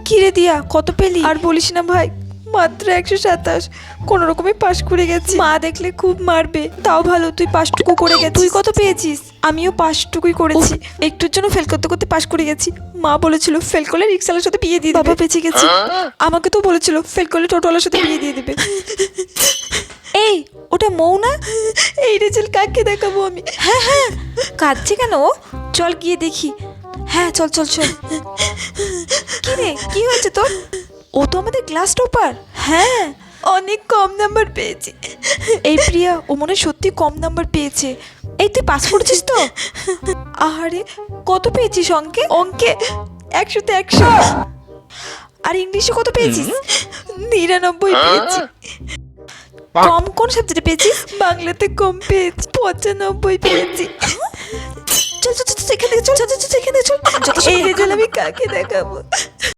কিরে দিয়া, কত পেলি? আর বলিস না ভাই, মাত্র 127। কোনো রকমে পাশ করে গেছি। মা দেখলে খুব মারবে। তাও ভালো তুই পাশটুকু করে গেছিস। তুই কত পেয়েছিস? আমিও পাশটুকুই করেছি। একটুর জন্য ফেল করতে করতে পাশ করে গেছি। মা বলেছিল ফেল করলে রিক্সাওয়ালার সাথে বিয়ে দিয়ে দেবে। বাবা বেঁচে গেছি। আমাকে তো বলেছিল ফেল করলে টোটোওয়ালার সাথে বিয়ে দিয়ে দেবে। এই, ওটা মৌ না? এই রেজাল্ট কাকে দেখাবো আমি? হ্যাঁ হ্যাঁ, কাঁদছে কেন ও? চল গিয়ে দেখি। হ্যাঁ চল চল চল। কি রে, কি হয়েছে তোর? ও তো আমাদের ক্লাস টপার। হ্যাঁ, অনেক কম নাম্বার পেয়েছে। এই প্রিয়া, ও মনে সত্যি কম নাম্বার পেয়েছে। এই তুই পাস করেছিস তো? আহারে, কত পেয়েছিস অঙ্কে? অঙ্কে 100-তে 100। আর ইংলিশে কত পেয়েছিস? 99 পেয়েছি। কম কোন সাবজেক্টে পেয়েছিস? বাংলাতে কম পেয়েছি, 95 পেয়েছি। চল চল চল, এখান থেকে চল, চল চল, এখান থেকে চল। এই রেজাল্ট আমি কাকে দেখাবো?